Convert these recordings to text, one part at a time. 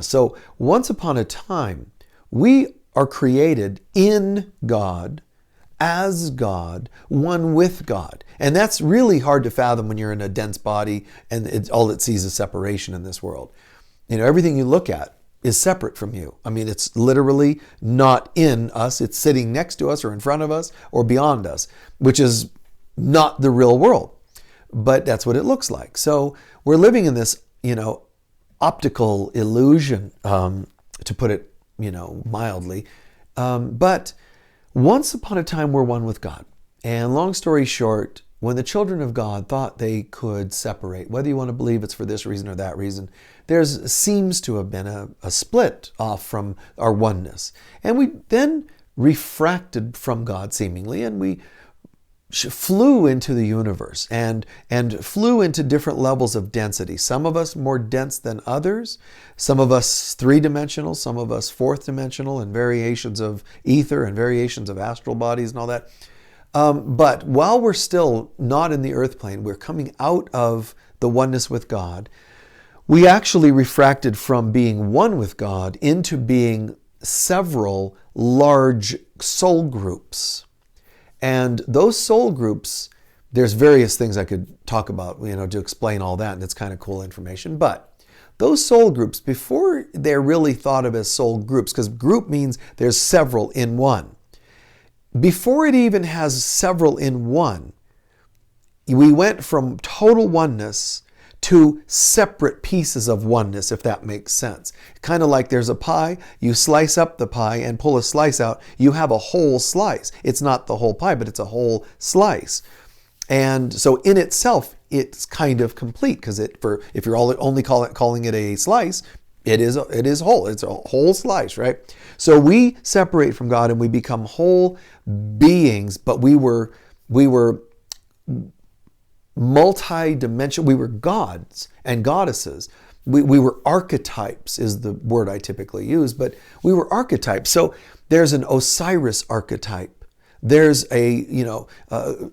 So once upon a time, we are created in God, as God, one with God. And that's really hard to fathom when you're in a dense body and all it sees is separation in this world. Everything you look at is separate from you. I mean, it's literally not in us. It's sitting next to us or in front of us or beyond us, which is not the real world. But that's what it looks like. So we're living in this, optical illusion, to put it, mildly. But once upon a time, we're one with God. And long story short, when the children of God thought they could separate, whether you want to believe it's for this reason or that reason, there seems to have been a split off from our oneness. And we then refracted from God seemingly, and we flew into the universe and flew into different levels of density. Some of us more dense than others, some of us three-dimensional, some of us fourth-dimensional, and variations of ether and variations of astral bodies and all that. But while we're still not in the earth plane, we're coming out of the oneness with God. We actually refracted from being one with God into being several large soul groups. And those soul groups, there's various things I could talk about, to explain all that, and it's kind of cool information. But those soul groups, before they're really thought of as soul groups, because group means there's several in one. Before it even has several in one, we went from total oneness to separate pieces of oneness, if that makes sense. Kind of like there's a pie, you slice up the pie and pull a slice out, you have a whole slice. It's not the whole pie, but it's a whole slice. And so in itself, it's kind of complete, because if you're only calling it a slice, it is whole. It's a whole slice, right? So we separate from God and we become whole beings, but we were multi-dimensional. We were gods and goddesses. We were archetypes is the word I typically use, but we were archetypes. So there's an Osiris archetype. There's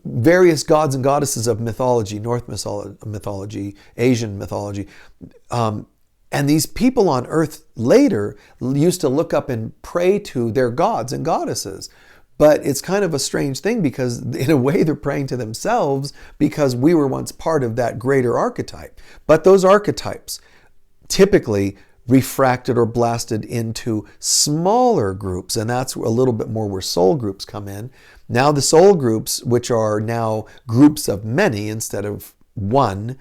various gods and goddesses of mythology, North mythology, Asian mythology. And these people on earth later used to look up and pray to their gods and goddesses. But it's kind of a strange thing, because in a way they're praying to themselves, because we were once part of that greater archetype. But those archetypes typically refracted or blasted into smaller groups, and that's a little bit more where soul groups come in. Now the soul groups, which are now groups of many instead of one,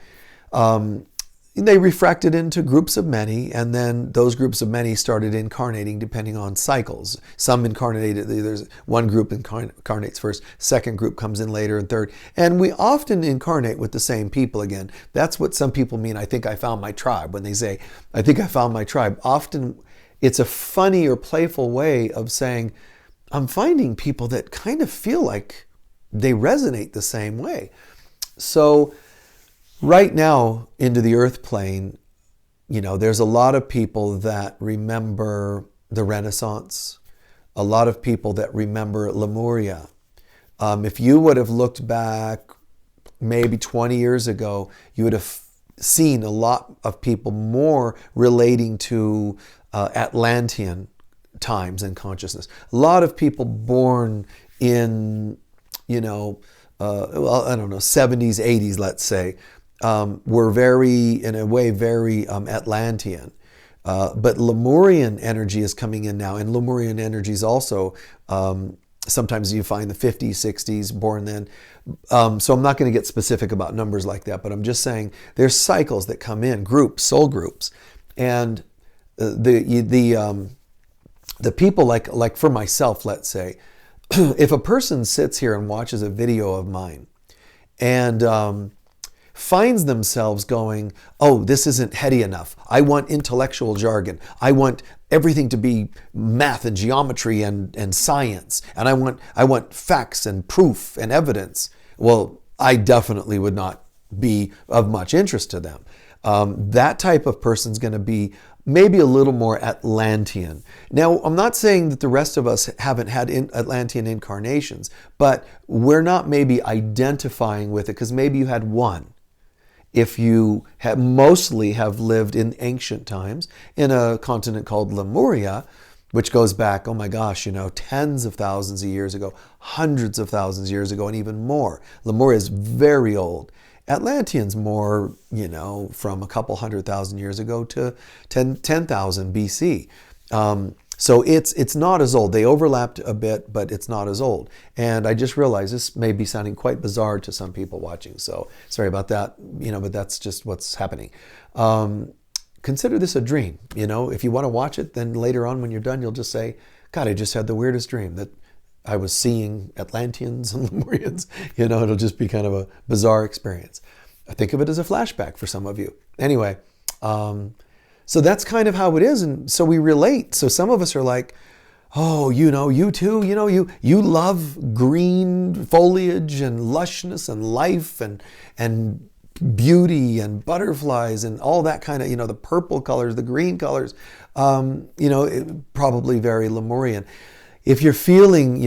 they refracted into groups of many, and then those groups of many started incarnating depending on cycles. Some incarnated, there's one group incarnates first, second group comes in later, and third. And we often incarnate with the same people again. That's what some people mean, I think I found my tribe. When they say, I think I found my tribe, often it's a funny or playful way of saying, I'm finding people that kind of feel like they resonate the same way. So right now, into the earth plane, there's a lot of people that remember the Renaissance, a lot of people that remember Lemuria. If you would have looked back maybe 20 years ago, you would have seen a lot of people more relating to Atlantean times and consciousness. A lot of people born in, 70s, 80s, let's say, were very Atlantean. But Lemurian energy is coming in now, and Lemurian energy is also, sometimes you find the 50s, 60s, born then. So I'm not going to get specific about numbers like that, but I'm just saying there's cycles that come in, groups, soul groups. And the people like for myself, let's say, if a person sits here and watches a video of mine and finds themselves going, oh, this isn't heady enough. I want intellectual jargon. I want everything to be math and geometry and science. And I want facts and proof and evidence. Well, I definitely would not be of much interest to them. That type of person's going to be maybe a little more Atlantean. Now, I'm not saying that the rest of us haven't had Atlantean incarnations, but we're not maybe identifying with it because maybe you had one. if you mostly have lived in ancient times in a continent called Lemuria, which goes back, oh my gosh, tens of thousands of years ago, hundreds of thousands of years ago, and even more. Lemuria is very old. Atlanteans more, from a couple 100,000 years ago to 10,000 BC. So it's not as old. They overlapped a bit, but it's not as old. And I just realized this may be sounding quite bizarre to some people watching. So sorry about that, but that's just what's happening. Consider this a dream. If you want to watch it, then later on when you're done, you'll just say, God, I just had the weirdest dream that I was seeing Atlanteans and Lemurians. It'll just be kind of a bizarre experience. I think of it as a flashback for some of you. Anyway, so that's kind of how it is. And so we relate. So some of us are like, oh, you too, you love green foliage and lushness and life and beauty and butterflies and all that kind of, the purple colors, the green colors, probably very Lemurian. If you're feeling,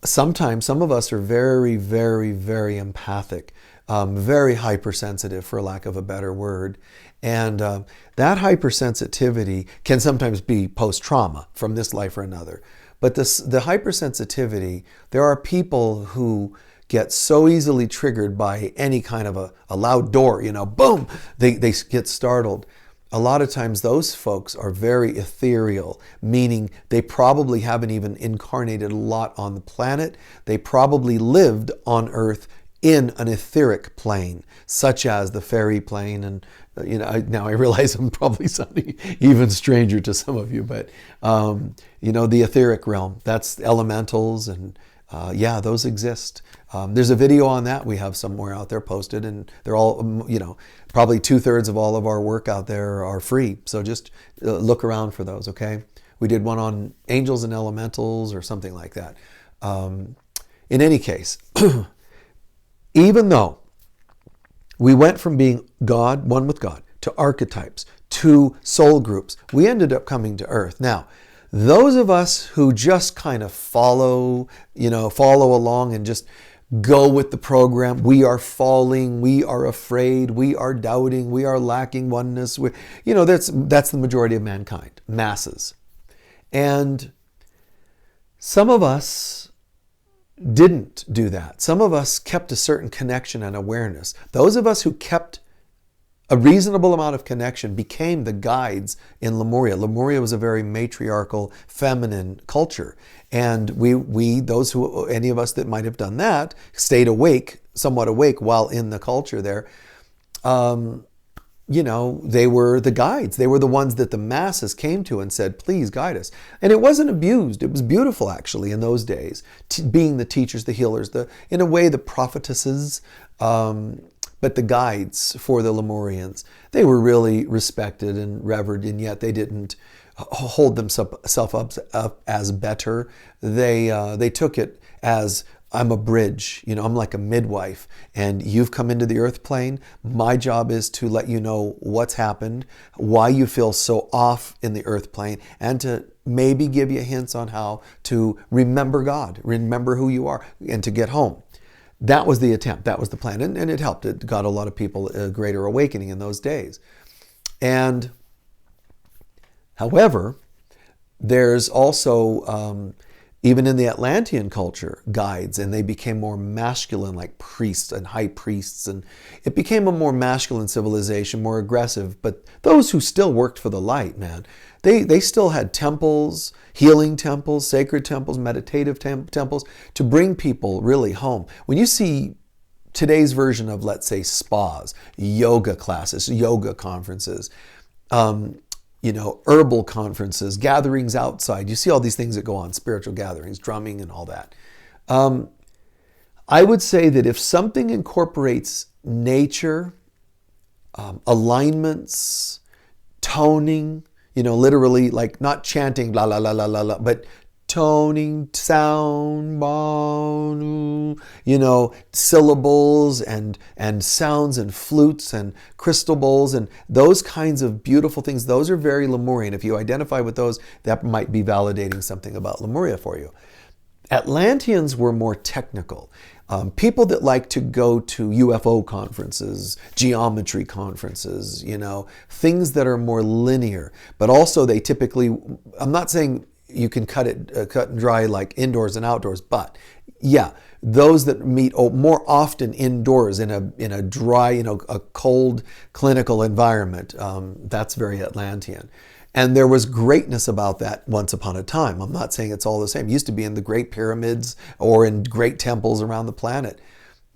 sometimes some of us are very, very, very empathic, very hypersensitive, for lack of a better word. And that hypersensitivity can sometimes be post-trauma from this life or another. But the hypersensitivity, there are people who get so easily triggered by any kind of a loud door, boom, they get startled. A lot of times those folks are very ethereal, meaning they probably haven't even incarnated a lot on the planet. They probably lived on Earth in an etheric plane, such as the fairy plane. And, now I realize I'm probably sounding even stranger to some of you, but, the etheric realm, that's elementals and those exist. There's a video on that we have somewhere out there posted, and they're all, probably 2/3 of all of our work out there are free. So just look around for those, okay? We did one on angels and elementals or something like that. In any case, even though we went from being God, one with God, to archetypes, to soul groups, we ended up coming to Earth. Now, those of us who just kind of follow along and just go with the program, we are falling, we are afraid, we are doubting, we are lacking oneness. That's the majority of mankind, masses. And some of us didn't do that. Some of us kept a certain connection and awareness. Those of us who kept a reasonable amount of connection became the guides in Lemuria. Lemuria was a very matriarchal, feminine culture. And any of us that might have done that, stayed somewhat awake while in the culture there. They were the guides. They were the ones that the masses came to and said, please guide us. And it wasn't abused. It was beautiful, actually, in those days, being the teachers, the healers, in a way, the prophetesses, but the guides for the Lemurians. They were really respected and revered, and yet they didn't hold themselves up as better. They took it as, I'm a bridge, I'm like a midwife, and you've come into the earth plane. My job is to let you know what's happened, why you feel so off in the earth plane, and to maybe give you hints on how to remember God, remember who you are, and to get home. That was the attempt, that was the plan, and it helped. It got a lot of people a greater awakening in those days. And however, there's also, even in the Atlantean culture, guides, and they became more masculine, like priests and high priests, and it became a more masculine civilization, more aggressive. But those who still worked for the light, man, they still had temples, healing temples, sacred temples, meditative temples to bring people really home. When you see today's version of, let's say, spas, yoga classes, yoga conferences, herbal conferences, gatherings outside. You see all these things that go on, spiritual gatherings, drumming and all that. I would say that if something incorporates nature, alignments, toning, literally like not chanting, la, la, la, la, la, la, but toning, sound, syllables and sounds and flutes and crystal bowls and those kinds of beautiful things. Those are very Lemurian. If you identify with those, that might be validating something about Lemuria for you. Atlanteans were more technical. People that like to go to UFO conferences, geometry conferences, things that are more linear, but also they typically, I'm not saying you can cut and dry like indoors and outdoors, but yeah, those that meet more often indoors in a dry, a cold clinical environment, that's very Atlantean. And there was greatness about that once upon a time. I'm not saying it's all the same. It used to be in the great pyramids or in great temples around the planet.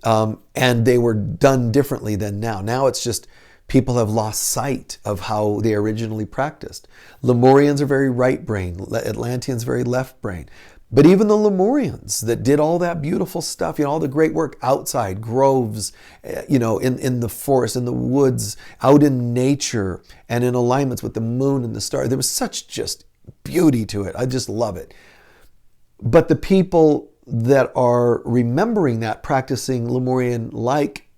And they were done differently than now. Now it's just people have lost sight of how they originally practiced. Lemurians are very right brain. Atlanteans very left brain. But even the Lemurians that did all that beautiful stuff, all the great work outside, groves, in the forest, in the woods, out in nature, and in alignments with the moon and the stars. There was such just beauty to it. I just love it. But the people that are remembering that, practicing Lemurian-like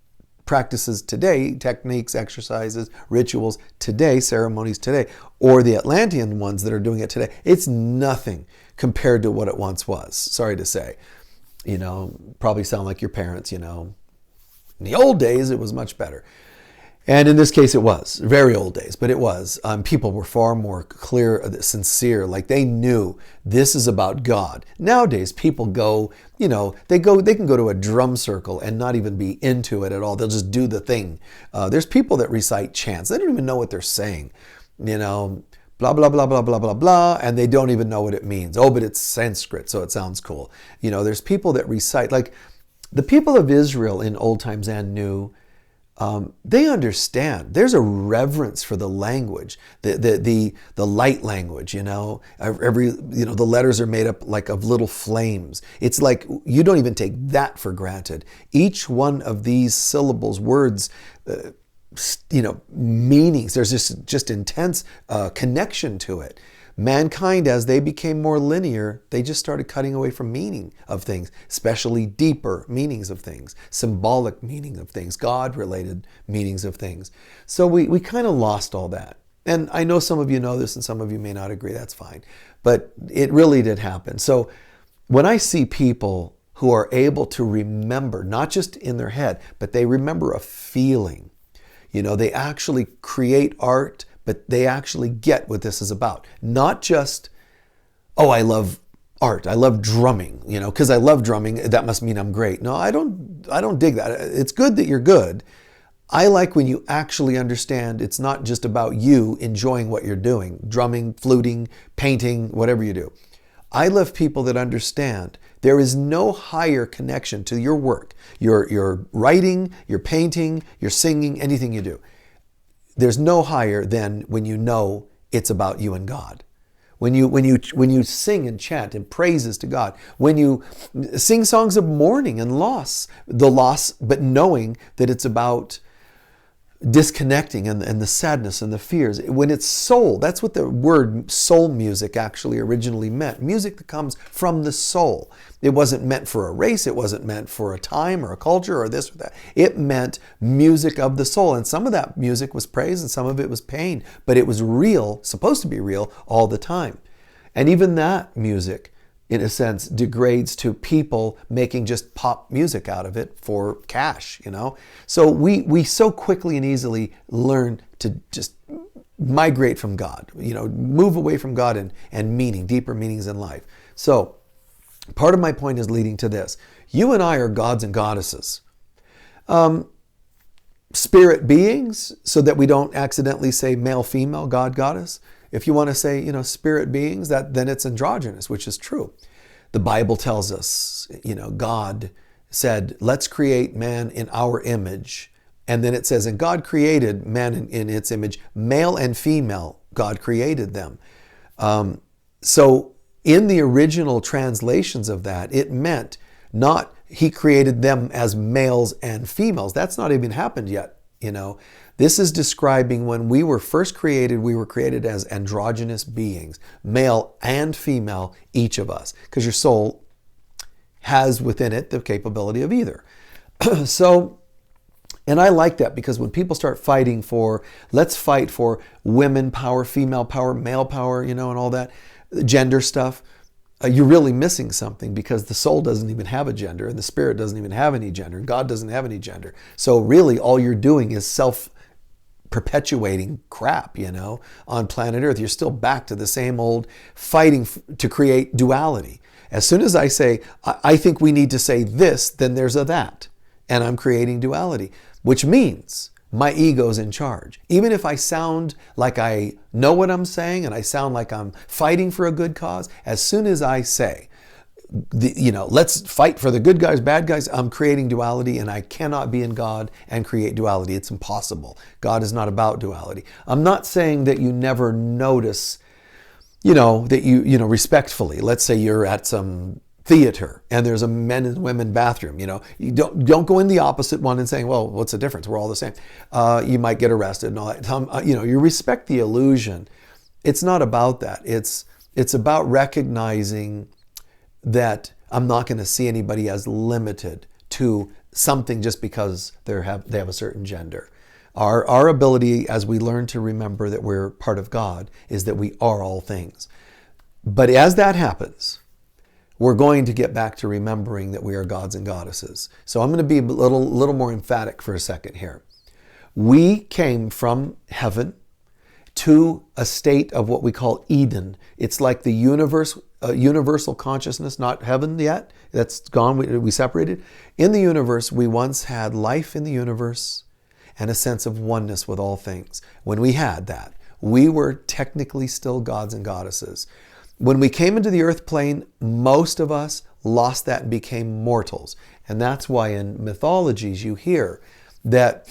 practices today, techniques, exercises, rituals today, ceremonies today, or the Atlantean ones that are doing it today, it's nothing compared to what it once was. Sorry to say. Probably sound like your parents, In the old days, it was much better. And in this case, it was. Very old days, but it was. People were far more clear, sincere, like they knew this is about God. Nowadays, people go, they can go to a drum circle and not even be into it at all. They'll just do the thing. There's people that recite chants. They don't even know what they're saying, blah, blah, blah, blah, blah, blah, blah, and they don't even know what it means. Oh, but it's Sanskrit, so it sounds cool. There's people that recite, like the people of Israel in old times and new, they understand. There's a reverence for the language, the light language, the letters are made up like of little flames. It's like you don't even take that for granted. Each one of these syllables, words, meanings. There's just intense connection to it. Mankind, as they became more linear, they just started cutting away from meaning of things, especially deeper meanings of things, symbolic meaning of things, God-related meanings of things. So we kind of lost all that. And I know some of you know this and some of you may not agree, that's fine. But it really did happen. So when I see people who are able to remember, not just in their head, but they remember a feeling, they actually create art, but they actually get what this is about. Not just, oh, I love art, I love drumming, because I love drumming, that must mean I'm great. No, I don't dig that. It's good that you're good. I like when you actually understand it's not just about you enjoying what you're doing, drumming, fluting, painting, whatever you do. I love people that understand there is no higher connection to your work, your writing, your painting, your singing, anything you do. There's no higher than when you know it's about you and God. When you sing and chant and praises to God, when you sing songs of mourning and the loss, but knowing that it's about disconnecting and the sadness and the fears. When it's soul, that's what the word soul music actually originally meant. Music that comes from the soul. It wasn't meant for a race. It wasn't meant for a time or a culture or this or that. It meant music of the soul. And some of that music was praise and some of it was pain. But it was real, supposed to be real all the time. And even that music, in a sense, degrades to people making just pop music out of it for cash, So we so quickly and easily learn to just migrate from God, move away from God and meaning, deeper meanings in life. So part of my point is leading to this. You and I are gods and goddesses. Spirit beings, so that we don't accidentally say male, female, God, goddess. If you want to say, spirit beings, then it's androgynous, which is true. The Bible tells us, God said, let's create man in our image. And then it says, and God created man in its image, male and female, God created them. So in the original translations of that, it meant not he created them as males and females. That's not even happened yet, This is describing when we were first created, we were created as androgynous beings, male and female, each of us, because your soul has within it the capability of either. And I like that because when people start fighting let's fight for women power, female power, male power, and all that gender stuff. you're really missing something, because the soul doesn't even have a gender, and the spirit doesn't even have any gender, and God doesn't have any gender. So really all you're doing is self-perpetuating crap, on planet Earth. You're still back to the same old fighting to create duality. As soon as I say, I think we need to say this, then there's a that. And I'm creating duality, which means my ego's in charge. Even if I sound like I know what I'm saying and I sound like I'm fighting for a good cause, as soon as I say, let's fight for the good guys, bad guys, I'm creating duality, and I cannot be in God and create duality. It's impossible. God is not about duality. I'm not saying that you never notice, that you respectfully, let's say you're at some theater and there's a men and women bathroom, you don't go in the opposite one and saying, well, what's the difference? We're all the same. You might get arrested and all that. You respect the illusion. It's not about that. It's about recognizing that I'm not going to see anybody as limited to something just because they have a certain gender. Our ability, as we learn to remember that we're part of God, is that we are all things. But as that happens, we're going to get back to remembering that we are gods and goddesses. So I'm going to be a little more emphatic for a second here. We came from heaven to a state of what we call Eden. It's like the universal consciousness, not heaven yet. That's gone. We separated. In the universe, we once had life in the universe and a sense of oneness with all things. When we had that, we were technically still gods and goddesses. When we came into the earth plane, most of us lost that and became mortals. And that's why in mythologies you hear that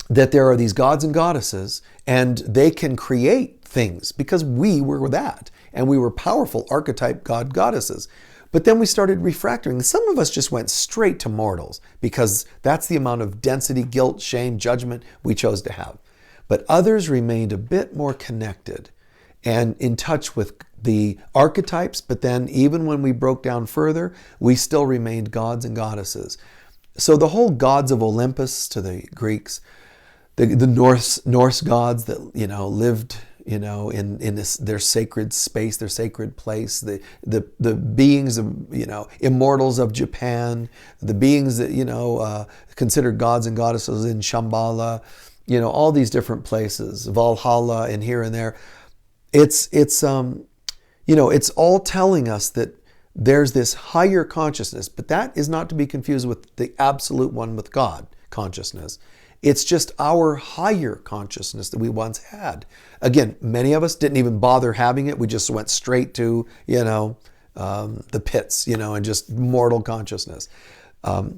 there are these gods and goddesses, and they can create things because we were that. And we were powerful archetype god goddesses. But then we started refractoring. Some of us just went straight to mortals because that's the amount of density, guilt, shame, judgment we chose to have. But others remained a bit more connected and in touch with the archetypes. But then even when we broke down further, we still remained gods and goddesses. So the whole gods of Olympus to the Greeks, the Norse gods that lived in their sacred space, their sacred place, the beings of immortals of Japan, the beings that considered gods and goddesses in Shambhala, all these different places, Valhalla and here and there. It's all telling us that there's this higher consciousness, but that is not to be confused with the absolute one with God consciousness. It's just our higher consciousness that we once had. Again, many of us didn't even bother having it. We just went straight to, the pits, and just mortal consciousness.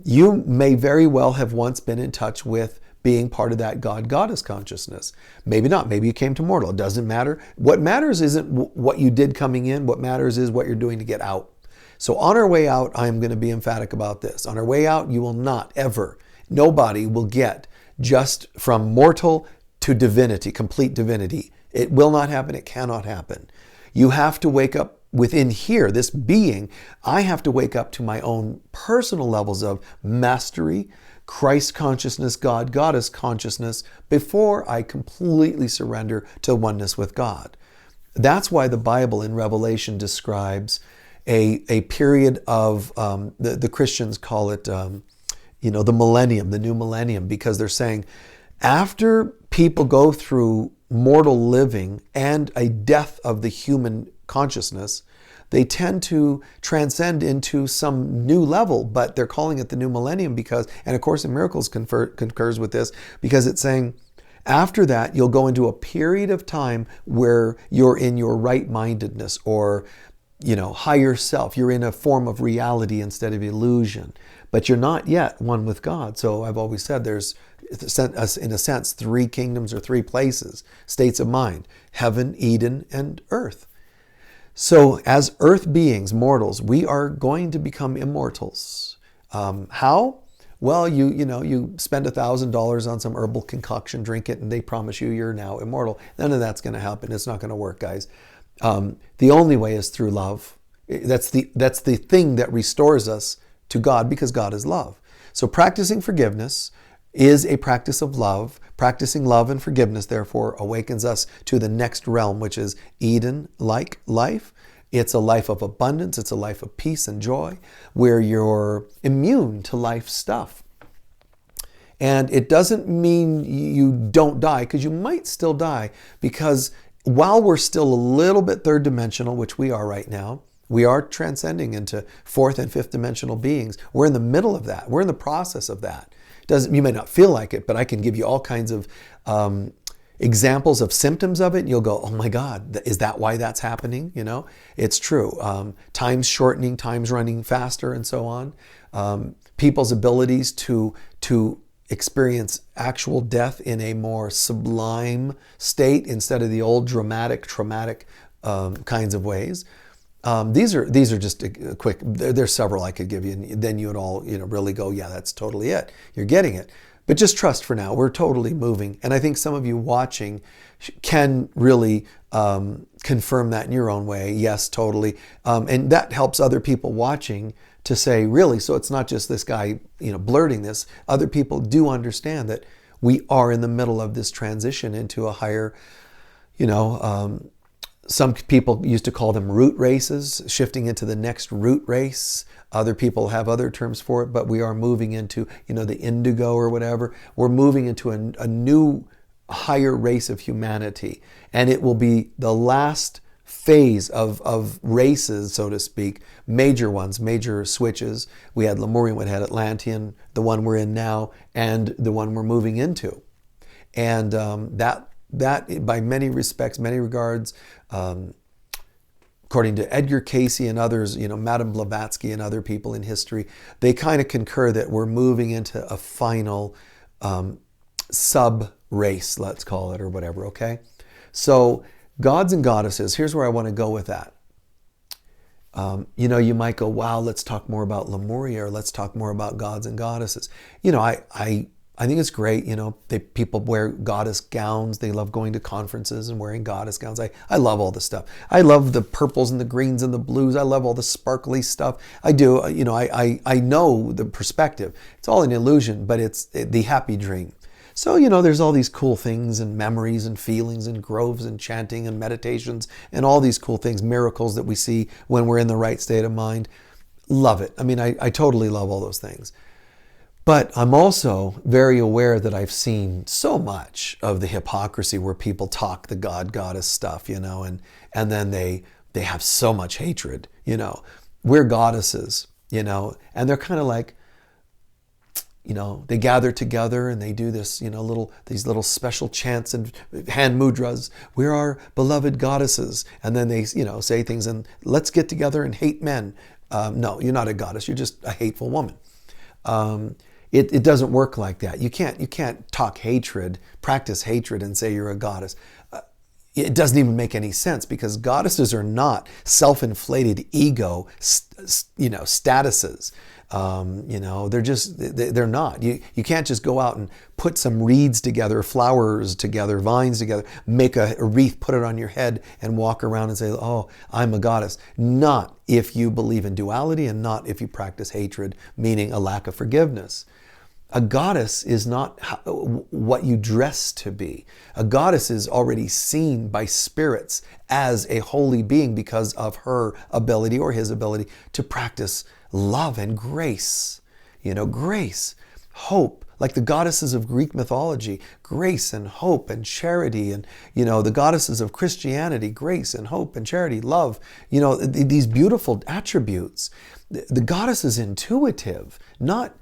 You may very well have once been in touch with being part of that God-goddess consciousness. Maybe not. Maybe you came to mortal. It doesn't matter. What matters isn't what you did coming in. What matters is what you're doing to get out. So on our way out, I'm going to be emphatic about this. On our way out, you will not ever, nobody will get just from mortal to divinity, complete divinity. It will not happen. It cannot happen. You have to wake up within here, this being. I have to wake up to my own personal levels of mastery, Christ consciousness, God, goddess consciousness, before I completely surrender to oneness with God. That's why the Bible in Revelation describes a period of, the Christians call it, the millennium, the new millennium, because they're saying after people go through mortal living and a death of the human consciousness, they tend to transcend into some new level, but they're calling it the new millennium because, and of course in Miracles concurs with this, because it's saying after that you'll go into a period of time where you're in your right-mindedness or higher self. You're in a form of reality instead of illusion. But you're not yet one with God. So I've always said there's, in a sense, three kingdoms or three places, states of mind: heaven, Eden, and earth. So as earth beings, mortals, we are going to become immortals. How? Well, you spend $1,000 on some herbal concoction, drink it, and they promise you're now immortal. None of that's going to happen. It's not going to work, guys. The only way is through love. That's the thing that restores us to God, because God is love. So practicing forgiveness is a practice of love. Practicing love and forgiveness, therefore, awakens us to the next realm, which is Eden-like life. It's a life of abundance. It's a life of peace and joy where you're immune to life stuff. And it doesn't mean you don't die, because you might still die, because while we're still a little bit third dimensional, which we are right now, we are transcending into fourth and fifth dimensional beings. We're in the middle of that. We're in the process of that. You may not feel like it, but I can give you all kinds of examples of symptoms of it. And you'll go, oh my God, is that why that's happening? You know, it's true. Time's shortening, time's running faster, and so on. People's abilities to experience actual death in a more sublime state instead of the old dramatic, traumatic kinds of ways. These are just a quick. There's several I could give you, and then you would all really go, yeah, that's totally it. You're getting it. But just trust for now. We're totally moving, and I think some of you watching can really confirm that in your own way. Yes, totally, and that helps other people watching to say, really, so it's not just this guy, blurting this. Other people do understand that we are in the middle of this transition into a higher, some people used to call them root races, shifting into the next root race. Other people have other terms for it, but we are moving into, the indigo or whatever. We're moving into a new higher race of humanity. And it will be the last phase of races, so to speak, major ones, major switches. We had Lemurian, we had Atlantean, the one we're in now, and the one we're moving into. And that by many respects, many regards, according to Edgar Casey and others, Madame Blavatsky and other people in history, they kind of concur that we're moving into a final sub-race, let's call it, or whatever, okay? So gods and goddesses, here's where I want to go with that. You might go, wow, let's talk more about Lemuria, or let's talk more about gods and goddesses. I think it's great. People wear goddess gowns. They love going to conferences and wearing goddess gowns. I love all this stuff. I love the purples and the greens and the blues. I love all the sparkly stuff. I do. I know the perspective. It's all an illusion, but it's the happy dream. So, there's all these cool things and memories and feelings and groves and chanting and meditations and all these cool things, miracles that we see when we're in the right state of mind. Love it. I mean, I totally love all those things. But I'm also very aware that I've seen so much of the hypocrisy where people talk the God, goddess stuff, and then they have so much hatred, We're goddesses, and they're kind of like, they gather together and they do this, these little special chants and hand mudras. We're our beloved goddesses. And then they, say things and let's get together and hate men. No, you're not a goddess. You're just a hateful woman. It doesn't work like that. You can't talk hatred, practice hatred and say you're a goddess. It doesn't even make any sense, because goddesses are not self-inflated ego, statuses. They're not. You can't just go out and put some reeds together, flowers together, vines together, make a wreath, put it on your head and walk around and say, oh, I'm a goddess. Not if you believe in duality, and not if you practice hatred, meaning a lack of forgiveness. A goddess is not what you dress to be. A goddess is already seen by spirits as a holy being because of her ability or his ability to practice love and grace. Grace, hope, like the goddesses of Greek mythology, grace and hope and charity, and the goddesses of Christianity, grace and hope and charity, love, these beautiful attributes. The goddess is intuitive, not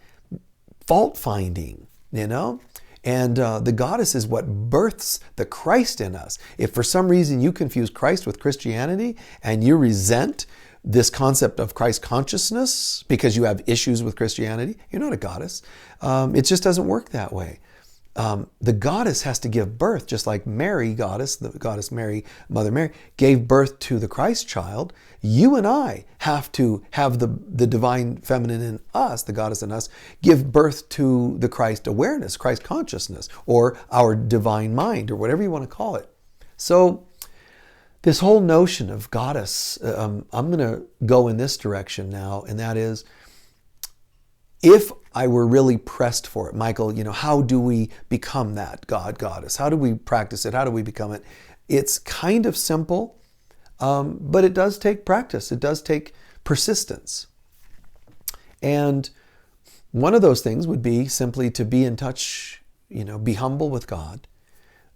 fault-finding, and the goddess is what births the Christ in us. If for some reason you confuse Christ with Christianity and you resent this concept of Christ consciousness because you have issues with Christianity, you're not a goddess. It just doesn't work that way. The goddess has to give birth, just like Mary, the goddess Mary, Mother Mary, gave birth to the Christ child. You and I have to have the divine feminine in us, the goddess in us, give birth to the Christ awareness, Christ consciousness, or our divine mind, or whatever you want to call it. So this whole notion of goddess, I'm going to go in this direction now, and that is, if I were really pressed for it, Michael, how do we become that God, goddess? How do we practice it? How do we become it? It's kind of simple. But it does take practice. It does take persistence. And one of those things would be simply to be in touch, be humble with God.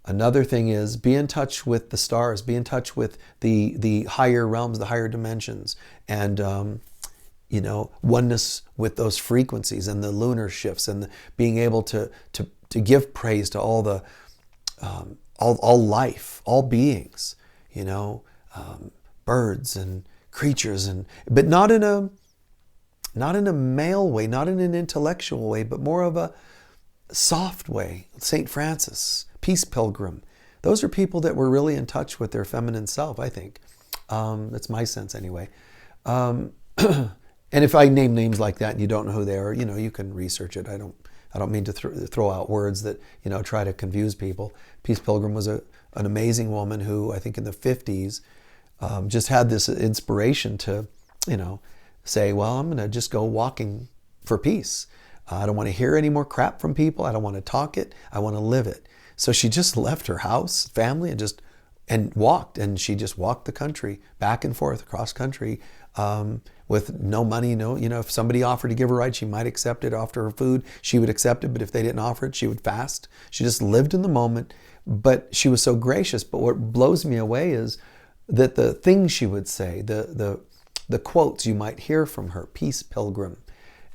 Another thing is be in touch with the stars, be in touch with the higher realms, the higher dimensions, and oneness with those frequencies and the lunar shifts, and being able to give praise to all the all life, all beings, birds and creatures, but not in a male way, not in an intellectual way, but more of a soft way. St. Francis, Peace Pilgrim. Those are people that were really in touch with their feminine self, I think. That's my sense anyway. And if I name names like that and you don't know who they are, you can research it. I don't mean to throw out words that, try to confuse people. Peace Pilgrim was an amazing woman who, I think in the 50s, just had this inspiration to, say, well, I'm going to just go walking for peace. I don't want to hear any more crap from people. I don't want to talk it. I want to live it. So she just left her house, family, and walked. And she just walked the country, back and forth across country, with no money. If somebody offered to give her a ride, she might accept it. Offer her food, she would accept it. But if they didn't offer it, she would fast. She just lived in the moment. But she was so gracious. But what blows me away is that the things she would say, the quotes you might hear from her, Peace Pilgrim,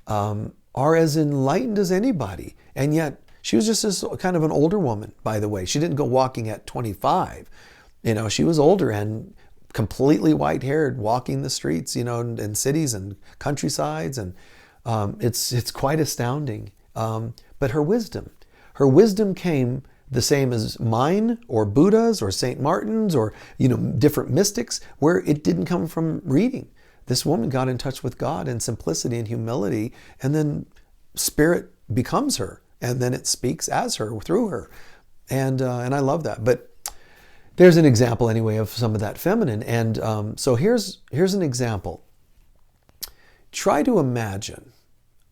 are as enlightened as anybody. And yet she was just this kind of an older woman, by the way. She didn't go walking at 25. She was older and completely white-haired, walking the streets, in cities and countrysides. And it's quite astounding. But her wisdom came the same as mine or Buddha's or St. Martin's or, different mystics, where it didn't come from reading. This woman got in touch with God in simplicity and humility, and then Spirit becomes her, and then it speaks as her, through her. And I love that. But there's an example anyway of some of that feminine. And so here's an example. Try to imagine,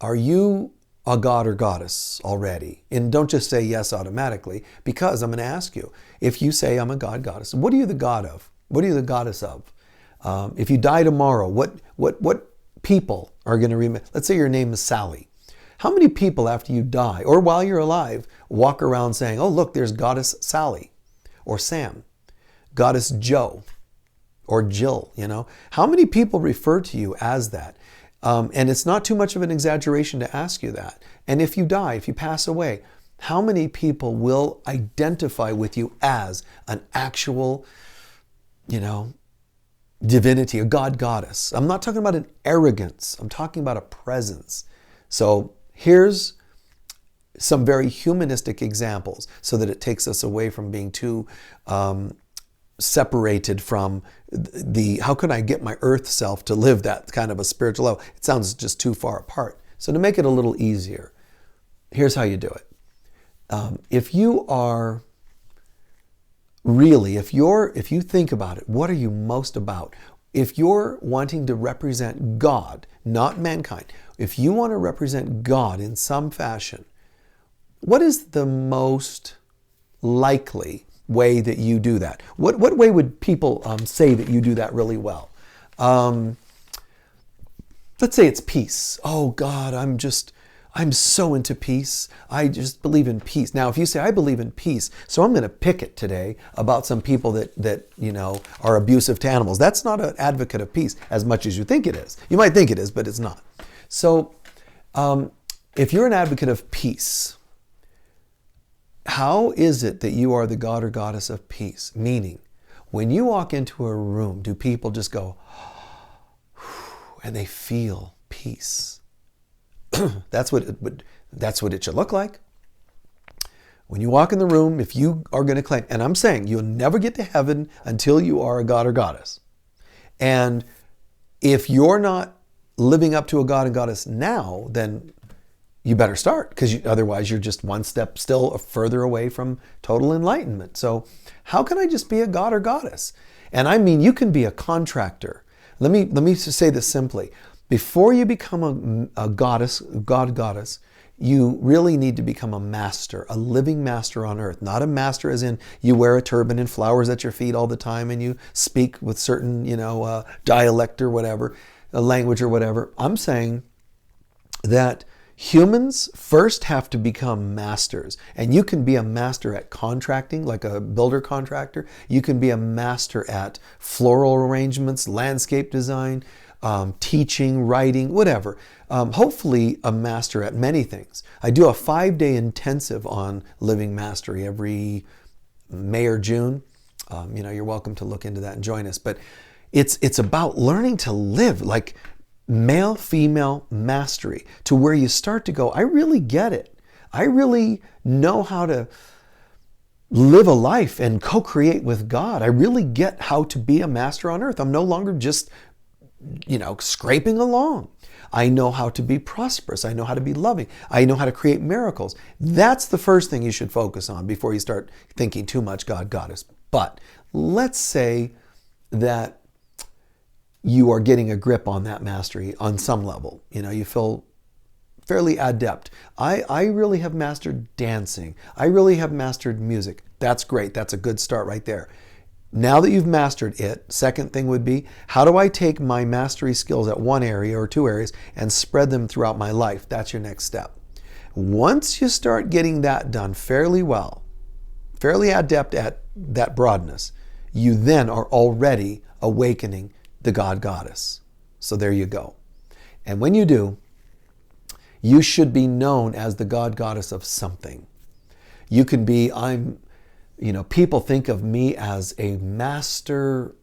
are you a god or goddess already? And don't just say yes automatically, because I'm going to ask you, if you say I'm a god, goddess, what are you the god of? What are you the goddess of? If you die tomorrow, what people are going to remember? Let's say your name is Sally. How many people after you die, or while you're alive, walk around saying, oh, look, there's Goddess Sally, or Sam, Goddess Joe, or Jill, How many people refer to you as that? And it's not too much of an exaggeration to ask you that. And if you die, if you pass away, how many people will identify with you as an actual, divinity, a god, goddess? I'm not talking about an arrogance. I'm talking about a presence. So here's some very humanistic examples so that it takes us away from being too separated from how can I get my earth self to live that kind of a spiritual level? It sounds just too far apart. So to make it a little easier, here's how you do it. If you are really, if you think about it, what are you most about? If you're wanting to represent God, not mankind, if you want to represent God in some fashion, what is the most likely way that you do that? What way would people say that you do that really well? Let's say it's peace. Oh God, I'm so into peace. I just believe in peace. Now, if you say, I believe in peace, so I'm going to pick it today about some people that are abusive to animals. That's not an advocate of peace as much as you think it is. You might think it is, but it's not. So if you're an advocate of peace, how is it that you are the god or goddess of peace? Meaning, when you walk into a room, do people just go, and they feel peace? That's what it should look like. When you walk in the room, if you are going to claim, and I'm saying you'll never get to heaven until you are a god or goddess. And if you're not living up to a god and goddess now, then you better start, because otherwise you're just one step still further away from total enlightenment. So how can I just be a god or goddess? And I mean, you can be a contractor. Let me say this simply. Before you become a goddess, goddess, you really need to become a master, a living master on earth. Not a master as in you wear a turban and flowers at your feet all the time and you speak with certain, dialect or whatever, a language or whatever. I'm saying that humans first have to become masters. And you can be a master at contracting, like a builder contractor. You can be a master at floral arrangements, landscape design, teaching, writing, whatever. Hopefully a master at many things. I do a 5-day intensive on living mastery every May or June. You're welcome to look into that and join us. But it's about learning to live like male, female mastery, to where you start to go, I really get it. I really know how to live a life and co-create with God. I really get how to be a master on earth. I'm no longer just, scraping along. I know how to be prosperous. I know how to be loving. I know how to create miracles. That's the first thing you should focus on before you start thinking too much God, goddess. But let's say that you are getting a grip on that mastery on some level. You feel fairly adept. I really have mastered dancing. I really have mastered music. That's great. That's a good start right there. Now that you've mastered it, second thing would be, how do I take my mastery skills at one area or two areas and spread them throughout my life? That's your next step. Once you start getting that done fairly well, fairly adept at that broadness, you then are already awakening the God Goddess. So there you go. And when you do, you should be known as the God Goddess of something. You can be, people think of me as a master,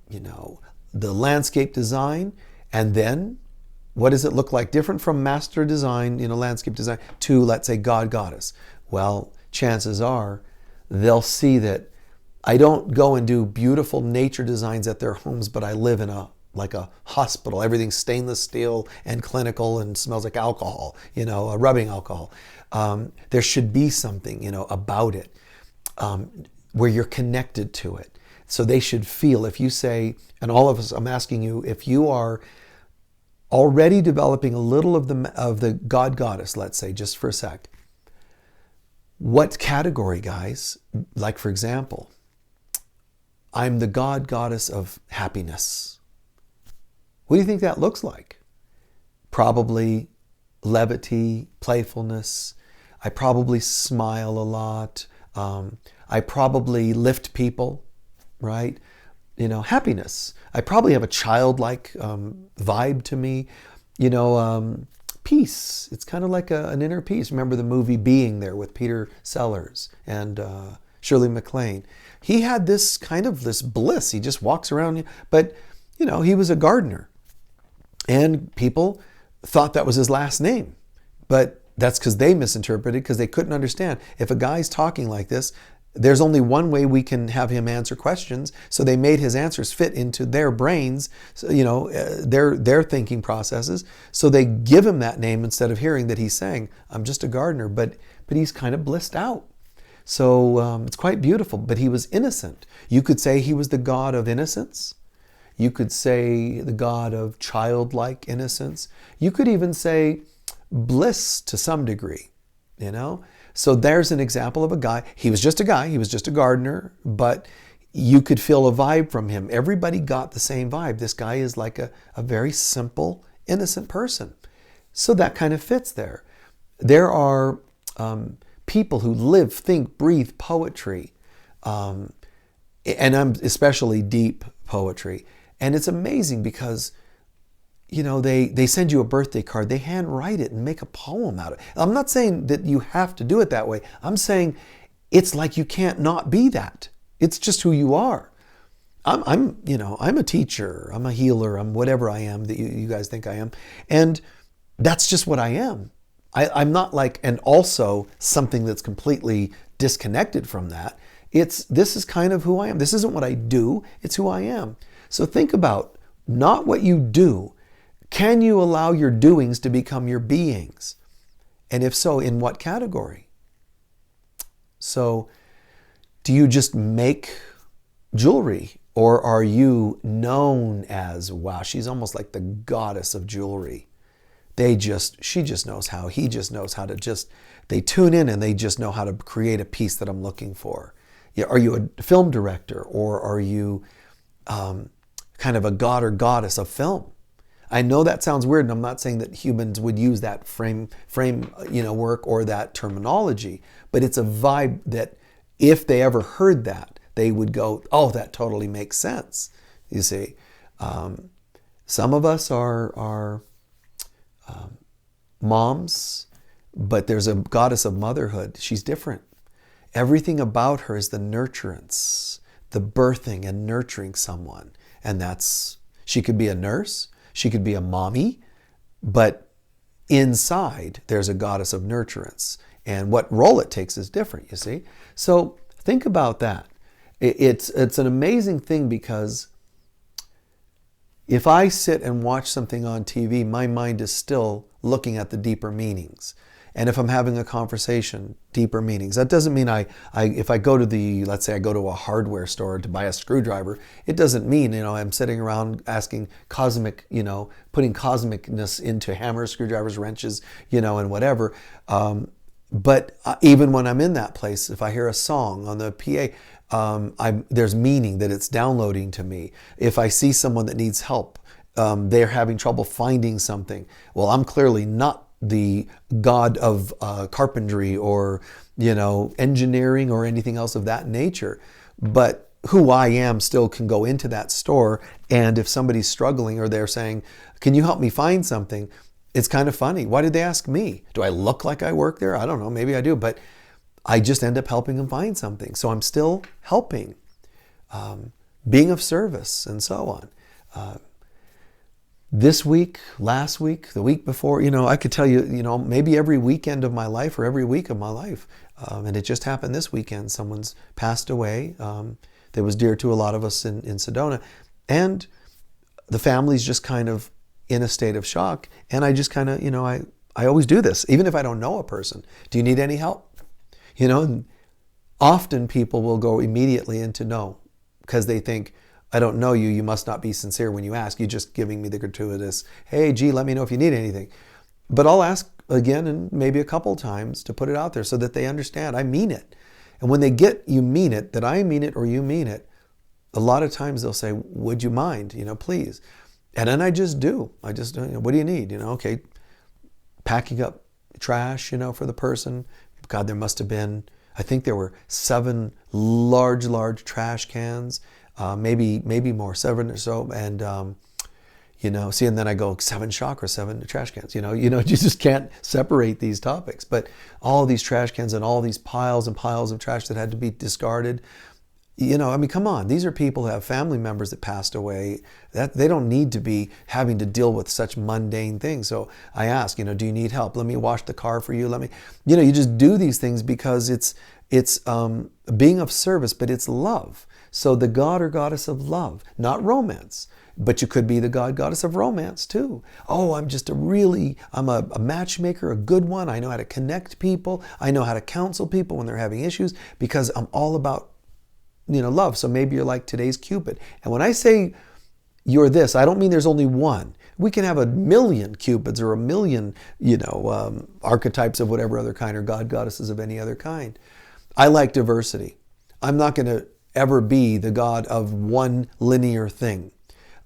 the landscape design, and then what does it look like? Different from master design, landscape design, to, let's say, God Goddess. Well, chances are they'll see that I don't go and do beautiful nature designs at their homes, but I live in a hospital. Everything's stainless steel and clinical and smells like alcohol, rubbing alcohol. There should be something, about it, where you're connected to it. So they should feel, if you say, and all of us, I'm asking you, if you are already developing a little of the God Goddess, let's say, just for a sec, what category, guys? Like, for example, I'm the God Goddess of happiness. What do you think that looks like? Probably levity, playfulness. I probably smile a lot. I probably lift people, right? Happiness. I probably have a childlike vibe to me. Peace. It's kind of like an inner peace. Remember the movie Being There with Peter Sellers and Shirley MacLaine. He had this bliss. He just walks around, but he was a gardener, and people thought that was his last name, but that's because they misinterpreted, because they couldn't understand. If a guy's talking like this, there's only one way we can have him answer questions. So they made his answers fit into their brains, their thinking processes. So they give him that name instead of hearing that he's saying, I'm just a gardener, but he's kind of blissed out. So it's quite beautiful, but he was innocent. You could say he was the God of innocence. You could say the God of childlike innocence. You could even say bliss to some degree, So there's an example of a guy. He was just a guy. He was just a gardener, but you could feel a vibe from him. Everybody got the same vibe. This guy is like a very simple, innocent person. So that kind of fits there. There are people who live, think, breathe poetry, and I'm especially deep poetry. And it's amazing because, they send you a birthday card, they handwrite it and make a poem out of it. I'm not saying that you have to do it that way. I'm saying it's like you can't not be that. It's just who you are. I'm a teacher, I'm a healer, I'm whatever I am that you guys think I am. And that's just what I am. I'm not and also something that's completely disconnected from that. This is kind of who I am. This isn't what I do, it's who I am. So think about not what you do. Can you allow your doings to become your beings? And if so, in what category? So do you just make jewelry? Or are you known as, wow, she's almost like the goddess of jewelry? she just knows how, he just knows how to just, they tune in and they just know how to create a piece that I'm looking for. Are you a film director, or are you kind of a god or goddess of film? I know that sounds weird, and I'm not saying that humans would use that frame work or that terminology, but it's a vibe that if they ever heard that, they would go, oh, that totally makes sense. You see, some of us are moms, but there's a goddess of motherhood. She's different. Everything about her is the nurturance, the birthing and nurturing someone. And she could be a nurse, she could be a mommy, but inside there's a goddess of nurturance. And what role it takes is different, you see. So think about that. It's an amazing thing, because if I sit and watch something on TV, my mind is still looking at the deeper meanings. And if I'm having a conversation, deeper meanings. That doesn't mean if I go to let's say I go to a hardware store to buy a screwdriver, it doesn't mean, I'm sitting around asking putting cosmicness into hammers, screwdrivers, wrenches, and whatever. But even when I'm in that place, if I hear a song on the PA, there's meaning that it's downloading to me. If I see someone that needs help, they're having trouble finding something. Well, I'm clearly not the god of carpentry or engineering or anything else of that nature, but who I am still can go into that store, and if somebody's struggling or they're saying, can you help me find something, it's kind of funny. Why did they ask me? Do I look like I work there? I don't know, maybe I do, but I just end up helping them find something. So I'm still helping, being of service, and so on. This week, last week, the week before, I could tell you, maybe every weekend of my life or every week of my life. And it just happened this weekend. Someone's passed away that was dear to a lot of us in Sedona. And the family's just kind of in a state of shock. And I just kind of, I always do this, even if I don't know a person. Do you need any help? And often people will go immediately into no, because they think, I don't know you, you must not be sincere when you ask. You're just giving me the gratuitous, hey, gee, let me know if you need anything. But I'll ask again and maybe a couple times to put it out there so that they understand I mean it. And when they get you mean it, that I mean it or you mean it, a lot of times they'll say, would you mind, please. And then I just do. What do you need? Okay, packing up trash, for the person. God, there must have been, I think there were 7 large trash cans. Maybe more, 7 or so, and and then I go 7 shock or 7 trash cans. You just can't separate these topics. But all of these trash cans and all these piles and piles of trash that had to be discarded. Come on, these are people who have family members that passed away. That they don't need to be having to deal with such mundane things. So I ask, do you need help? Let me wash the car for you. Let me, you just do these things because it's being of service, but it's love. So the god or goddess of love, not romance, but you could be the god, goddess of romance too. Oh, I'm a matchmaker, a good one. I know how to connect people. I know how to counsel people when they're having issues because I'm all about, love. So maybe you're like today's Cupid. And when I say you're this, I don't mean there's only one. We can have 1,000,000 Cupids or 1,000,000, archetypes of whatever other kind, or god, goddesses of any other kind. I like diversity. I'm not going to ever be the god of one linear thing.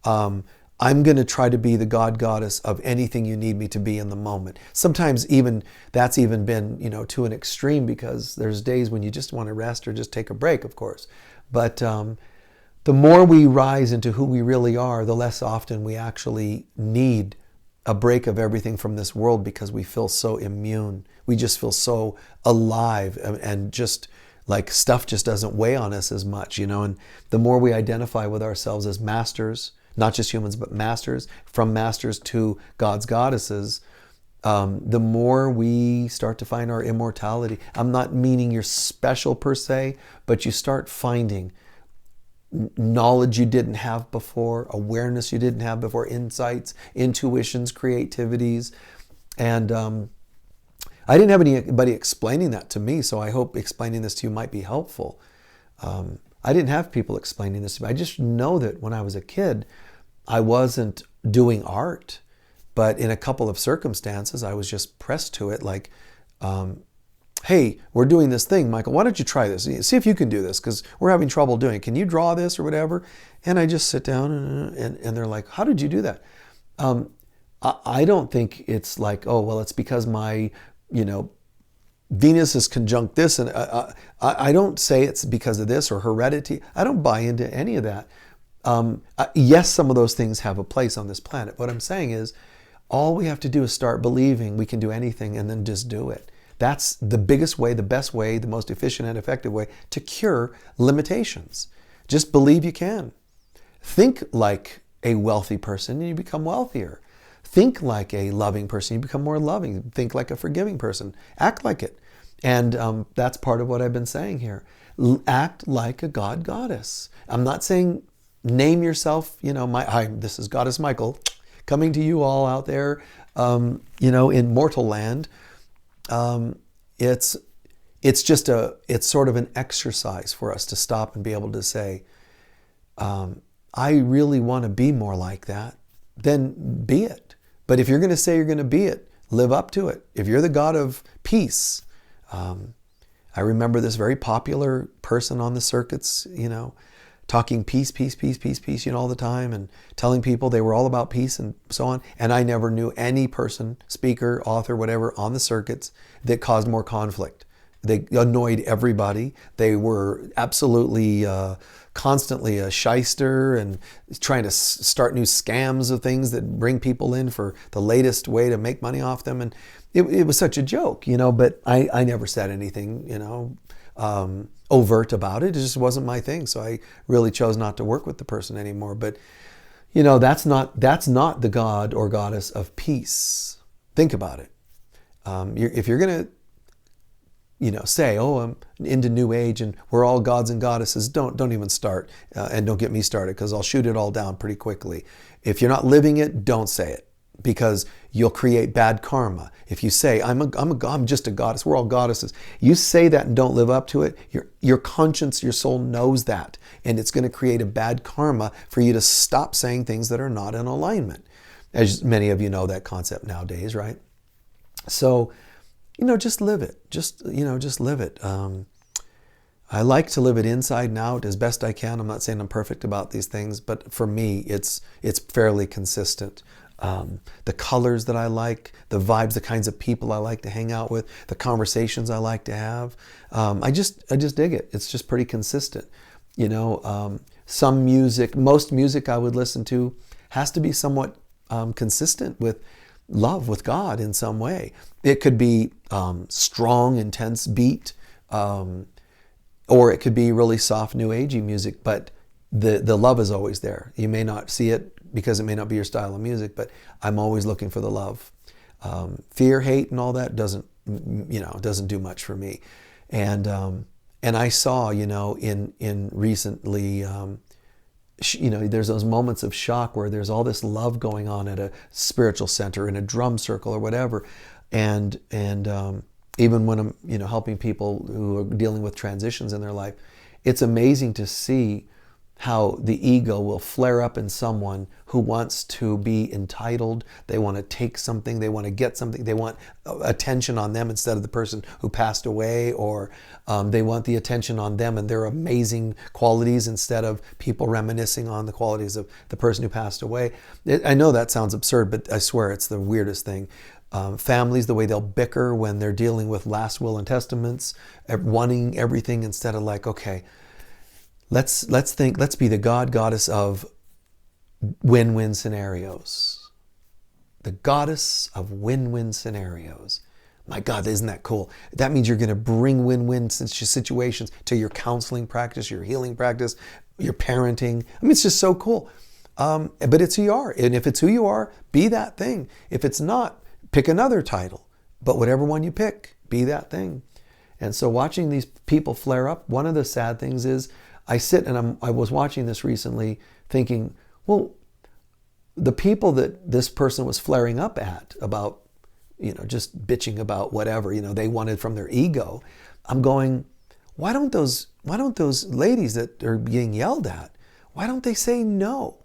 I'm going to try to be the god, goddess of anything you need me to be in the moment. Sometimes that's even been, to an extreme, because there's days when you just want to rest or just take a break, of course. But the more we rise into who we really are, the less often we actually need a break of everything from this world, because we feel so immune. We just feel so alive, and just like stuff just doesn't weigh on us as much, and the more we identify with ourselves as masters, not just humans, but masters, from masters to gods, goddesses, the more we start to find our immortality. I'm not meaning you're special per se, but you start finding knowledge you didn't have before, awareness you didn't have before, insights, intuitions, creativities. And I didn't have anybody explaining that to me, so I hope explaining this to you might be helpful. I didn't have people explaining this to me. I just know that when I was a kid, I wasn't doing art. But in a couple of circumstances, I was just pressed to it like, hey, we're doing this thing, Michael, why don't you try this? See if you can do this, because we're having trouble doing it. Can you draw this or whatever? And I just sit down and they're like, how did you do that? I don't think it's like, oh, well, it's because my, Venus is conjunct this. And I don't say it's because of this or heredity. I don't buy into any of that. Yes, some of those things have a place on this planet. What I'm saying is, all we have to do is start believing we can do anything and then just do it. That's the biggest way, the best way, the most efficient and effective way to cure limitations. Just believe you can. Think like a wealthy person and you become wealthier. Think like a loving person, you become more loving. Think like a forgiving person. Act like it. And that's part of what I've been saying here. Act like a god goddess. I'm not saying name yourself, this is Goddess Michael, coming to you all out there, in mortal land. It's sort of an exercise for us to stop and be able to say, I really want to be more like that, then be it. But if you're going to say you're going to be it, live up to it. If you're the God of peace, I remember this very popular person on the circuits, talking peace, peace, peace, peace, peace, all the time, and telling people they were all about peace and so on. And I never knew any person, speaker, author, whatever, on the circuits that caused more conflict. They annoyed everybody. They were absolutely constantly a shyster and trying to start new scams of things that bring people in for the latest way to make money off them. And it was such a joke, but I never said anything, overt about it. It just wasn't my thing. So I really chose not to work with the person anymore. But, that's not the god or goddess of peace. Think about it. If you're going to, say, oh, I'm into New Age and we're all gods and goddesses, don't even start and don't get me started, because I'll shoot it all down pretty quickly. If you're not living it, don't say it, because you'll create bad karma. If you say, I'm just a goddess, we're all goddesses, you say that and don't live up to it, your conscience, your soul knows that, and it's going to create a bad karma for you to stop saying things that are not in alignment. As many of you know that concept nowadays, right? So, just live it. Just live it. I like to live it inside and out as best I can. I'm not saying I'm perfect about these things, but for me, it's fairly consistent. The colors that I like, the vibes, the kinds of people I like to hang out with, the conversations I like to have. I just dig it. It's just pretty consistent. Some music, most music I would listen to has to be somewhat consistent with love, with God in some way. It could be strong, intense beat, or it could be really soft, new agey music, but the love is always there. You may not see it because it may not be your style of music, but I'm always looking for the love. Fear, hate, and all that doesn't do much for me. And I saw, in recently, there's those moments of shock where there's all this love going on at a spiritual center, in a drum circle or whatever. And even when I'm, helping people who are dealing with transitions in their life, it's amazing to see how the ego will flare up in someone who wants to be entitled. They want to take something, they want to get something, they want attention on them instead of the person who passed away, or they want the attention on them and their amazing qualities instead of people reminiscing on the qualities of the person who passed away. I know that sounds absurd, but I swear it's the weirdest thing. Families, the way they'll bicker when they're dealing with last will and testaments, wanting everything instead of like, okay, let's be the god goddess of win-win scenarios. The goddess of win-win scenarios. My God, isn't that cool? That means you're going to bring win-win situations to your counseling practice, your healing practice, your parenting. I mean, it's just so cool. But it's who you are. And if it's who you are, be that thing. If it's not, pick another title. But whatever one you pick, be that thing. And so watching these people flare up, one of the sad things is I sit and I was watching this recently thinking, well, the people that this person was flaring up at about, just bitching about whatever, they wanted from their ego. I'm going, why don't those ladies that are being yelled at, why don't they say no?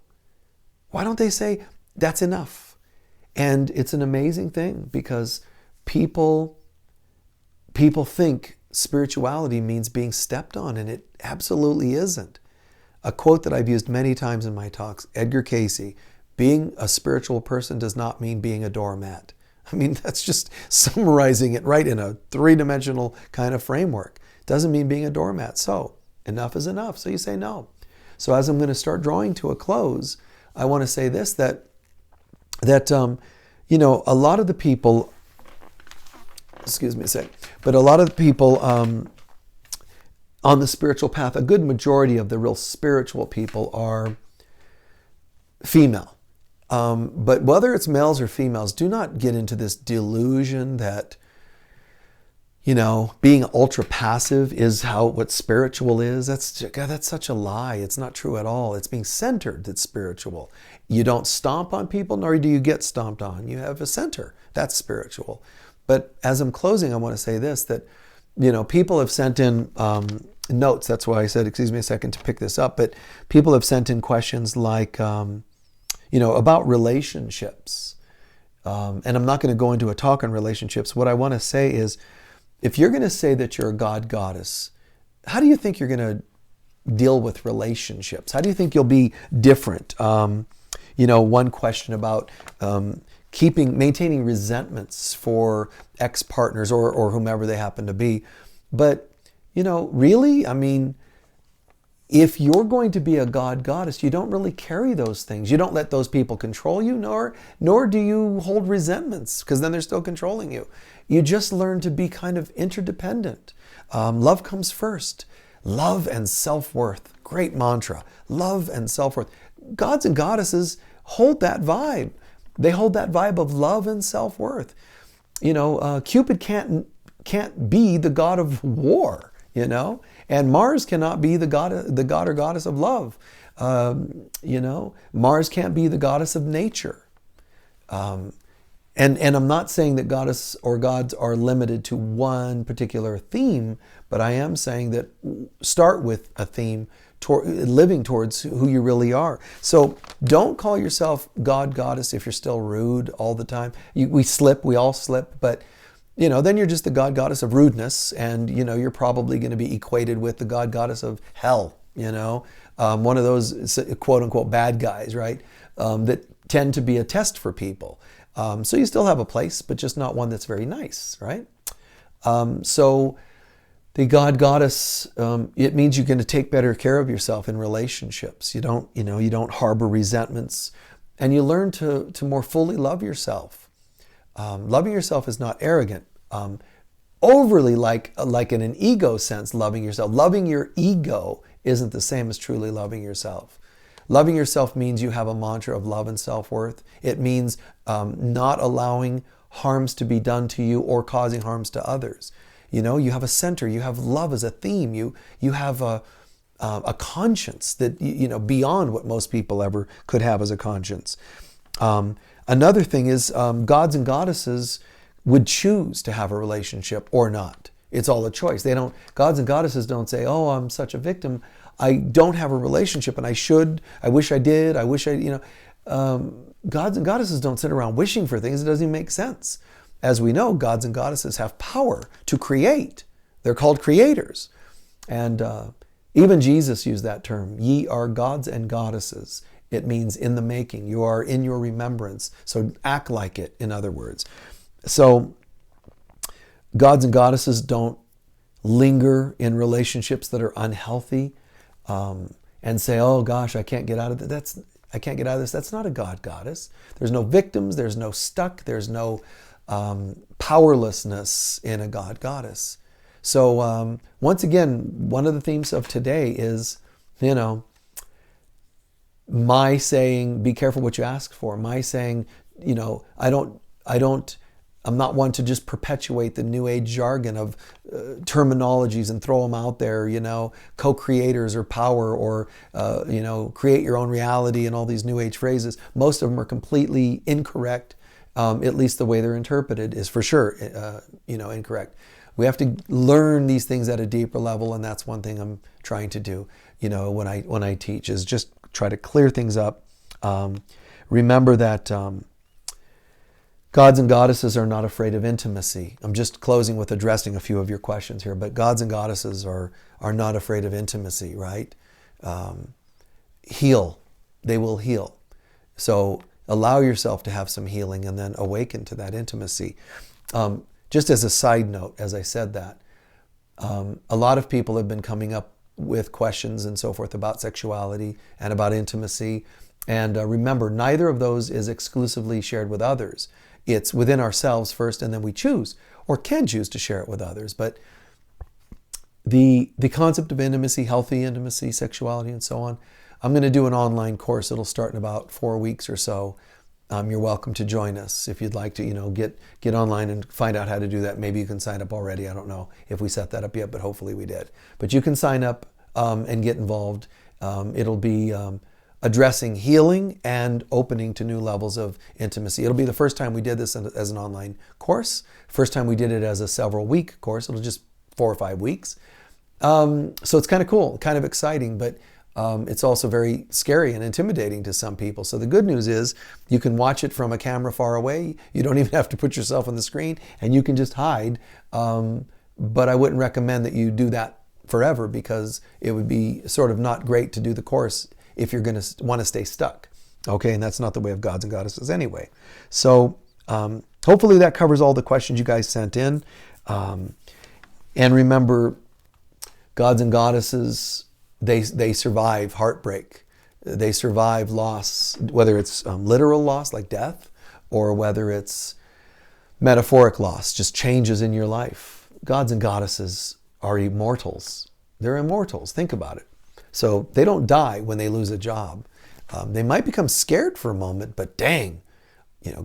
Why don't they say that's enough? And it's an amazing thing because people think spirituality means being stepped on, and it absolutely isn't. A quote that I've used many times in my talks, Edgar Cayce, being a spiritual person does not mean being a doormat. I mean, that's just summarizing it right in a three-dimensional kind of framework. It doesn't mean being a doormat. So enough is enough. So you say no. So as I'm going to start drawing to a close, I want to say this, that a lot of the people, excuse me a sec, but a lot of the people on the spiritual path, a good majority of the real spiritual people are female. But whether it's males or females, do not get into this delusion that, being ultra passive is what spiritual is. That's such a lie. It's not true at all. It's being centered that's spiritual. You don't stomp on people, nor do you get stomped on. You have a center. That's spiritual. But as I'm closing, I want to say this, that, people have sent in notes. That's why I said, excuse me a second to pick this up. But people have sent in questions like, about relationships. And I'm not going to go into a talk on relationships. What I want to say is, if you're going to say that you're a god goddess, how do you think you're going to deal with relationships? How do you think you'll be different? One question about maintaining resentments for ex-partners or whomever they happen to be. But, really, I mean, if you're going to be a god goddess, you don't really carry those things. You don't let those people control you, nor do you hold resentments, because then they're still controlling you. You just learn to be kind of interdependent. Love comes first. Love and self-worth. Great mantra. Love and self-worth. Gods and goddesses hold that vibe. They hold that vibe of love and self-worth. Cupid can't be the god of war, and Mars cannot be the god or goddess of love. Mars can't be the goddess of nature. And I'm not saying that goddess or gods are limited to one particular theme, but I am saying that start with a theme, living towards who you really are. So don't call yourself god, goddess if you're still rude all the time. We all slip, but then you're just the god, goddess of rudeness, and you're probably going to be equated with the god, goddess of hell, one of those quote unquote bad guys, right? That tend to be a test for people. So you still have a place, but just not one that's very nice, right? So the god goddess, it means you're going to take better care of yourself in relationships. You don't harbor resentments, and you learn to more fully love yourself. Loving yourself is not arrogant. Overly like in an ego sense, loving yourself. Loving your ego isn't the same as truly loving yourself. Loving yourself means you have a mantra of love and self-worth. It means not allowing harms to be done to you or causing harms to others. You have a center. You have love as a theme. You have a conscience that, beyond what most people ever could have as a conscience. Another thing is gods and goddesses would choose to have a relationship or not. It's all a choice. Gods and goddesses don't say, oh, I'm such a victim. I don't have a relationship and I should. I wish I did. I wish gods and goddesses don't sit around wishing for things. It doesn't even make sense. As we know, gods and goddesses have power to create. They're called creators. And even Jesus used that term. Ye are gods and goddesses. It means in the making. You are in your remembrance. So act like it, in other words. So gods and goddesses don't linger in relationships that are unhealthy and say, oh gosh, I can't get out of it. I can't get out of this. That's not a god goddess. There's no victims. There's no stuck. There's no powerlessness in a god goddess. So once again, one of the themes of today is, my saying, be careful what you ask for. My saying, I'm not one to just perpetuate the New Age jargon of terminologies and throw them out there, co-creators or power or, create your own reality and all these New Age phrases. Most of them are completely incorrect. At least the way they're interpreted is for sure, incorrect. We have to learn these things at a deeper level, and that's one thing I'm trying to do, when I teach, is just try to clear things up. Remember that Gods and goddesses are not afraid of intimacy. I'm just closing with addressing a few of your questions here, but gods and goddesses are not afraid of intimacy, right? Heal. They will heal. So allow yourself to have some healing and then awaken to that intimacy. Just as a side note, as I said that, a lot of people have been coming up with questions and so forth about sexuality and about intimacy. And remember, neither of those is exclusively shared with others. It's within ourselves first, and then we choose or can choose to share it with others. But the concept of intimacy, healthy intimacy, sexuality, and so on, I'm going to do an online course. It'll start in about 4 weeks or so. You're welcome to join us if you'd like to, get online and find out how to do that. Maybe you can sign up already. I don't know if we set that up yet, but hopefully we did. But you can sign up and get involved. It'll be addressing healing and opening to new levels of intimacy. It'll be the first time we did this as an online course. First time we did it as a several-week course. It'll just 4 or 5 weeks. So it's kind of cool, kind of exciting, but it's also very scary and intimidating to some people. So the good news is you can watch it from a camera far away. You don't even have to put yourself on the screen, and you can just hide. But I wouldn't recommend that you do that forever, because it would be sort of not great to do the course if you're going to want to stay stuck. Okay, and that's not the way of gods and goddesses anyway. So hopefully that covers all the questions you guys sent in. And remember, gods and goddesses, they survive heartbreak. They survive loss, whether it's literal loss like death, or whether it's metaphoric loss, just changes in your life. Gods and goddesses are immortals. They're immortals. Think about it. So they don't die when they lose a job. They might become scared for a moment, but dang,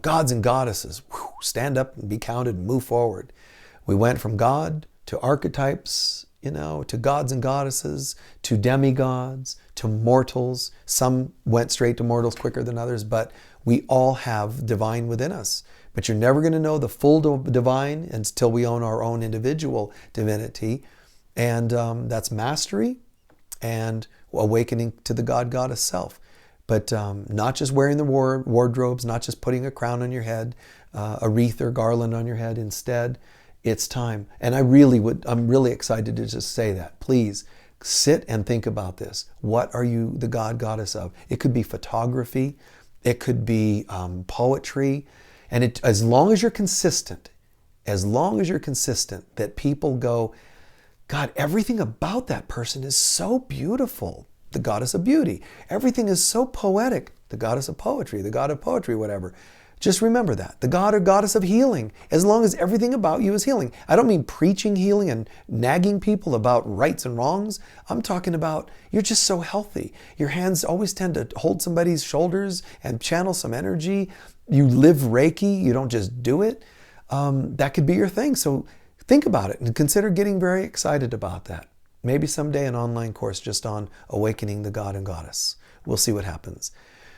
gods and goddesses, stand up and be counted and move forward. We went from God to archetypes, to gods and goddesses, to demigods, to mortals. Some went straight to mortals quicker than others, but we all have divine within us. But you're never going to know the full divine until we own our own individual divinity. And that's mastery and awakening to the God-Goddess self. But not just wearing the wardrobes, not just putting a crown on your head, a wreath or garland on your head. Instead, it's time. And I'm really excited to just say that. Please sit and think about this. What are you the God-Goddess of? It could be photography. It could be poetry. And as long as you're consistent, that people go, God, everything about that person is so beautiful. The goddess of beauty. Everything is so poetic. The goddess of poetry, the god of poetry, whatever. Just remember that. The god or goddess of healing. As long as everything about you is healing. I don't mean preaching healing and nagging people about rights and wrongs. I'm talking about you're just so healthy. Your hands always tend to hold somebody's shoulders and channel some energy. You live Reiki. You don't just do it. That could be your thing. So think about it and consider getting very excited about that. Maybe someday an online course just on awakening the god and goddess. We'll see what happens.